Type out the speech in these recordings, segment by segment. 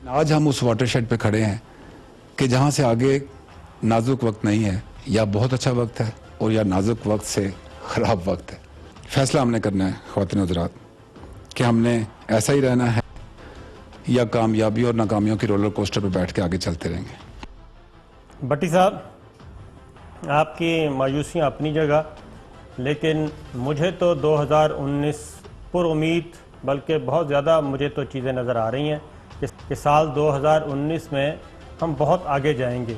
آج ہم اس water shade پہ کھڑے ہیں کہ جہاں سے آگے نازک وقت نہیں ہے، یا بہت اچھا وقت ہے اور یا نازک وقت سے خراب وقت ہے۔ فیصلہ ہم نے کرنا ہے خواتین حضرات کہ ہم نے ایسا ہی رہنا ہے یا کامیابی اور ناکامیوں کی رولر کوسٹر پہ بیٹھ کے آگے چلتے رہیں گے۔ بٹی صاحب، آپ کی مایوسیاں اپنی جگہ، لیکن مجھے تو 2019 پر امید، بلکہ بہت زیادہ مجھے تو چیزیں نظر آ رہی ہیں کہ سال 2019 میں ہم بہت آگے جائیں گے،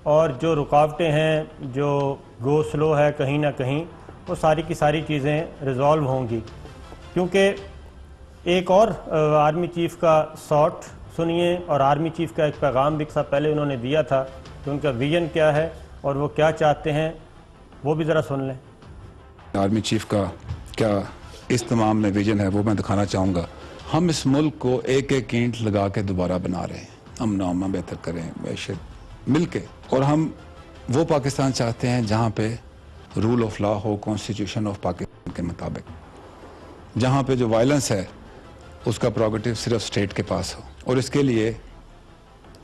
اور جو رکاوٹیں ہیں، جو گو سلو ہے کہیں نہ کہیں، وہ ساری کی ساری چیزیں ریزالو ہوں گی۔ کیونکہ ایک اور آرمی چیف کا ساٹ سنیے، اور آرمی چیف کا ایک پیغام بھی پہلے انہوں نے دیا تھا کہ ان کا ویژن کیا ہے اور وہ کیا چاہتے ہیں، وہ بھی ذرا سن لیں۔ آرمی چیف کا کیا اس تمام میں ویژن ہے وہ میں دکھانا چاہوں گا۔ ہم اس ملک کو ایک ایک اینٹ لگا کے دوبارہ بنا رہے ہیں، امن و امان بہتر کریں، معیشت مل کے، اور ہم وہ پاکستان چاہتے ہیں جہاں پہ رول آف لا ہو، کانسٹیٹیوشن آف پاکستان کے مطابق، جہاں پہ جو وائلنس ہے اس کا پروگیٹو صرف اسٹیٹ کے پاس ہو، اور اس کے لیے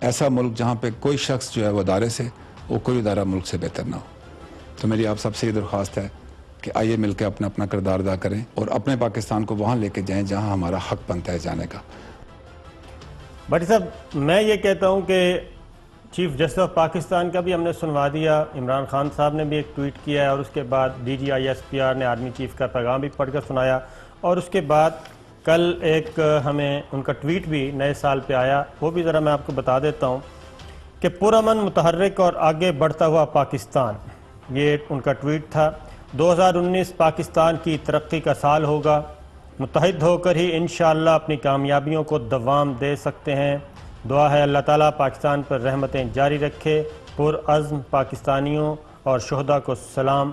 ایسا ملک جہاں پہ کوئی شخص جو ہے وہ ادارے سے، وہ کوئی ادارہ ملک سے بہتر نہ ہو۔ تو میری آپ سب سے یہ درخواست ہے کہ آئیے مل کے اپنا اپنا کردار ادا کریں اور اپنے پاکستان کو وہاں لے کے جائیں جہاں ہمارا حق بنتا ہے جانے کا۔ بٹی صاحب، میں یہ کہتا ہوں کہ چیف جسٹس آف پاکستان کا بھی ہم نے سنوا دیا، عمران خان صاحب نے بھی ایک ٹویٹ کیا ہے، اور اس کے بعد DGISPR نے آرمی چیف کا پیغام بھی پڑھ کر سنایا، اور اس کے بعد کل ایک ہمیں ان کا ٹویٹ بھی نئے سال پہ آیا، وہ بھی ذرا میں آپ کو بتا دیتا ہوں کہ پرامن، متحرک اور آگے بڑھتا ہوا پاکستان، یہ ان کا ٹویٹ تھا۔ 2019 پاکستان کی ترقی کا سال ہوگا، متحد ہو کر ہی انشاءاللہ اپنی کامیابیوں کو دوام دے سکتے ہیں۔ دعا ہے اللہ تعالیٰ پاکستان پر رحمتیں جاری رکھے۔ پرعزم پاکستانیوں اور شہداء کو سلام۔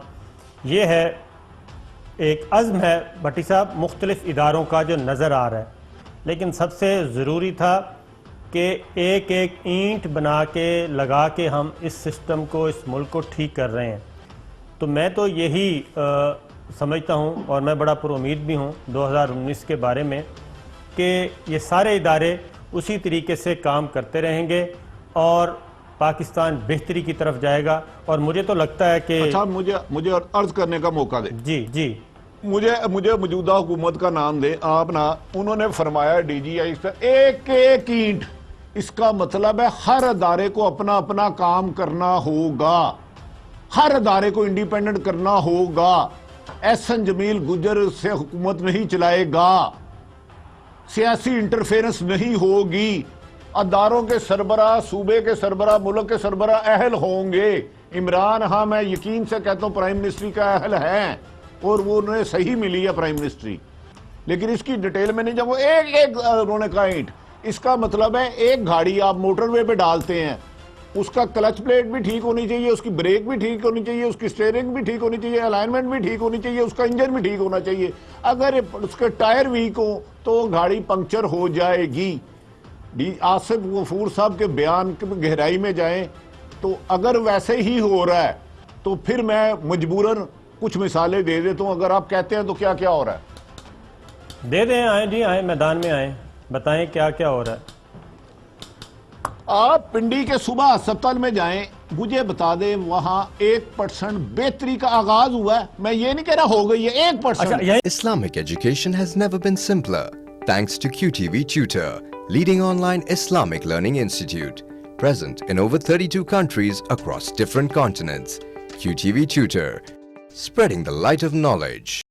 یہ ہے ایک عزم ہے بھٹی صاحب مختلف اداروں کا جو نظر آ رہا ہے، لیکن سب سے ضروری تھا کہ ایک ایک اینٹ بنا کے لگا کے ہم اس سسٹم کو، اس ملک کو ٹھیک کر رہے ہیں۔ تو میں تو یہی سمجھتا ہوں، اور میں بڑا پر امید بھی ہوں 2019 کے بارے میں، کہ یہ سارے ادارے اسی طریقے سے کام کرتے رہیں گے اور پاکستان بہتری کی طرف جائے گا۔ اور مجھے تو لگتا ہے کہ اچھا، مجھے عرض کرنے کا موقع دیں۔ جی مجھے موجودہ حکومت کا نام دیں آپ نا۔ انہوں نے فرمایا DGI سے ایک ایک اینٹ، اس کا مطلب ہے ہر ادارے کو اپنا اپنا کام کرنا ہوگا، ہر ادارے کو انڈیپینڈنٹ کرنا ہوگا۔ احسن جمیل گجر سے حکومت نہیں چلائے گا، سیاسی انٹرفیرنس نہیں ہوگی، اداروں کے سربراہ، صوبے کے سربراہ، ملک کے سربراہ اہل ہوں گے۔ عمران، ہاں میں یقین سے کہتا ہوں پرائم منسٹری کا اہل ہے، اور وہ انہیں صحیح ملی ہے پرائم منسٹری، لیکن اس کی ڈیٹیل میں نہیں جب وہ ایک ایک انہوں نے کہا اینٹ، اس کا مطلب ہے ایک گاڑی آپ موٹر وے پہ ڈالتے ہیں، اس کا کلچ پلیٹ بھی ٹھیک ہونی چاہیے، اس کی بریک بھی ٹھیک ہونی چاہیے، اس کی سٹیئرنگ بھی ٹھیک ہونی چاہیے، الائنمنٹ بھی ٹھیک ہونی چاہیے، اس کا انجن بھی ٹھیک ہونا چاہیے۔ اگر اس کے ٹائر ویک ہوں تو گاڑی پنکچر ہو جائے گی۔ آصف غفور صاحب کے بیان کی گہرائی میں جائیں تو اگر ویسے ہی ہو رہا ہے تو پھر میں مجبوراً کچھ مثالیں دے دیتا ہوں۔ اگر آپ کہتے ہیں تو کیا کیا ہو رہا ہے؟ دے دیں، آئیں جی، آئیں میدان میں آئیں، بتائیں کیا کیا ہو رہا ہے۔ آپ پنڈی کے صبح ہسپتال میں جائیں، مجھے بتا دیں وہاں 1% بہتری کا آغاز ہوا ہے۔ میں یہ نہیں کہہ رہا ہو گئی ہے 1%۔ Islamic education has never been simpler thanks to QTV Tutor, leading online Islamic learning institute, present in over 32 countries across different continents. QTV Tutor, spreading the light of knowledge.